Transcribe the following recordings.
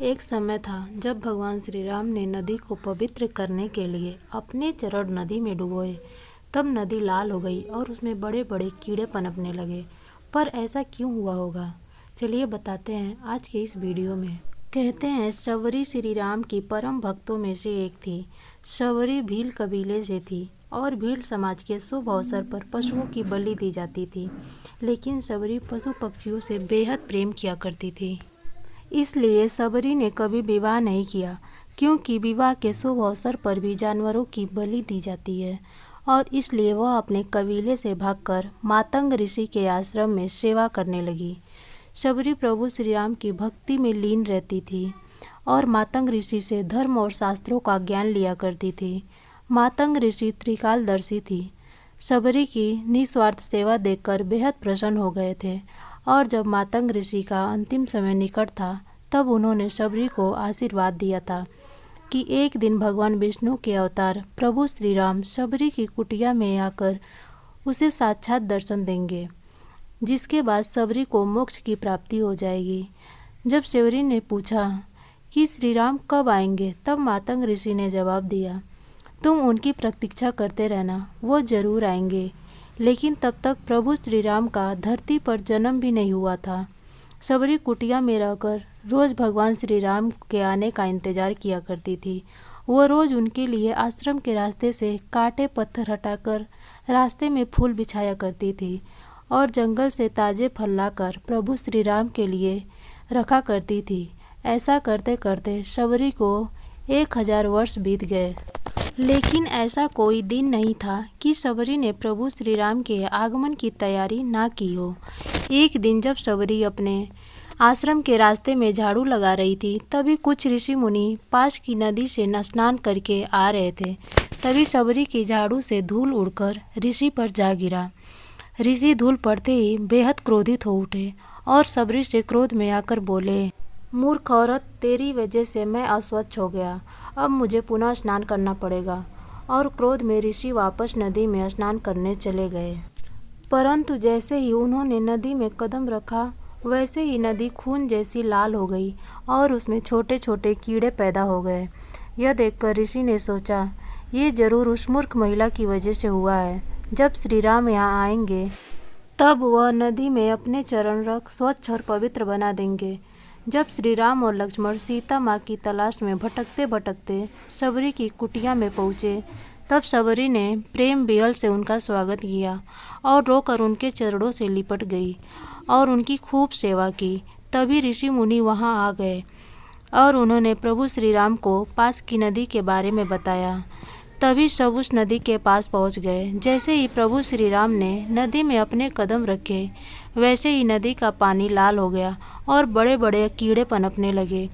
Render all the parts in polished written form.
एक समय था जब भगवान श्री राम ने नदी को पवित्र करने के लिए अपने चरण नदी में डुबोए। तब नदी लाल हो गई और उसमें बड़े बड़े कीड़े पनपने लगे। पर ऐसा क्यों हुआ होगा? चलिए बताते हैं आज के इस वीडियो में। कहते हैं शबरी श्री राम की परम भक्तों में से एक थी। शबरी भील कबीले से थी और भील समाज के शुभ अवसर पर पशुओं की बलि दी जाती थी। लेकिन शबरी पशु पक्षियों से बेहद प्रेम किया करती थी। इसलिए शबरी ने कभी विवाह नहीं किया, क्योंकि विवाह के शुभ अवसर पर भी जानवरों की बलि दी जाती है। और इसलिए वह अपने कबीले से भागकर मातंग ऋषि के आश्रम में सेवा करने लगी। शबरी प्रभु श्री राम की भक्ति में लीन रहती थी और मातंग ऋषि से धर्म और शास्त्रों का ज्ञान लिया करती थी। मातंग ऋषि त्रिकालदर्शी थी। शबरी की निस्वार्थ सेवा देखकर बेहद प्रसन्न हो गए थे और जब मातंग ऋषि का अंतिम समय निकट था तब उन्होंने शबरी को आशीर्वाद दिया था कि एक दिन भगवान विष्णु के अवतार प्रभु श्री राम शबरी की कुटिया में आकर उसे साक्षात दर्शन देंगे, जिसके बाद शबरी को मोक्ष की प्राप्ति हो जाएगी। जब शबरी ने पूछा कि श्री राम कब आएंगे, तब मातंग ऋषि ने जवाब दिया, तुम उनकी प्रतीक्षा करते रहना, वो जरूर आएंगे। लेकिन तब तक प्रभु श्री राम का धरती पर जन्म भी नहीं हुआ था। शबरी कुटिया में रहकर रोज भगवान श्री राम के आने का इंतजार किया करती थी। वो रोज उनके लिए आश्रम के रास्ते से कांटे पत्थर हटाकर रास्ते में फूल बिछाया करती थी और जंगल से ताजे फल लाकर प्रभु श्री राम के लिए रखा करती थी। ऐसा करते करते शबरी को 1000 वर्ष बीत गए। लेकिन ऐसा कोई दिन नहीं था कि शबरी ने प्रभु श्री राम के आगमन की तैयारी ना की हो। एक दिन जब शबरी अपने आश्रम के रास्ते में झाड़ू लगा रही थी, तभी कुछ ऋषि मुनि पास की नदी से स्नान करके आ रहे थे। तभी शबरी की झाड़ू से धूल उड़कर ऋषि पर जा गिरा। ऋषि धूल पड़ते ही बेहद क्रोधित हो उठे और शबरी से क्रोध में आकर बोले, मूर्ख औरत, तेरी वजह से मैं अस्वच्छ हो गया, अब मुझे पुनः स्नान करना पड़ेगा। और क्रोध में ऋषि वापस नदी में स्नान करने चले गए। परंतु जैसे ही उन्होंने नदी में कदम रखा, वैसे ही नदी खून जैसी लाल हो गई और उसमें छोटे छोटे कीड़े पैदा हो गए। यह देखकर ऋषि ने सोचा, ये जरूर उस मूर्ख महिला की वजह से हुआ है। जब श्री राम यहाँ आएंगे तब वह नदी में अपने चरण रख स्वच्छ और पवित्र बना देंगे। जब श्री राम और लक्ष्मण सीता माँ की तलाश में भटकते भटकते शबरी की कुटिया में पहुँचे, तब शबरी ने प्रेम विहल से उनका स्वागत किया और रोकर उनके चरणों से लिपट गई और उनकी खूब सेवा की। तभी ऋषि मुनि वहाँ आ गए और उन्होंने प्रभु श्री राम को पास की नदी के बारे में बताया। तभी सब उस नदी के पास पहुँच गए। जैसे ही प्रभु श्री राम ने नदी में अपने कदम रखे, वैसे ही नदी का पानी लाल हो गया और बड़े बड़े कीड़े पनपने लगे।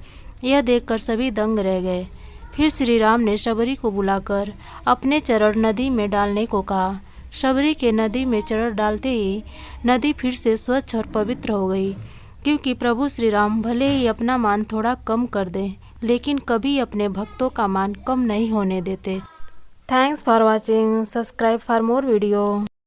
यह देखकर सभी दंग रह गए। फिर श्री राम ने शबरी को बुलाकर अपने चरण नदी में डालने को कहा। शबरी के नदी में चरण डालते ही नदी फिर से स्वच्छ और पवित्र हो गई, क्योंकि प्रभु श्री राम भले ही अपना मान थोड़ा कम कर दें, लेकिन कभी अपने भक्तों का मान कम नहीं होने देते। Thanks for watching. Subscribe for more video.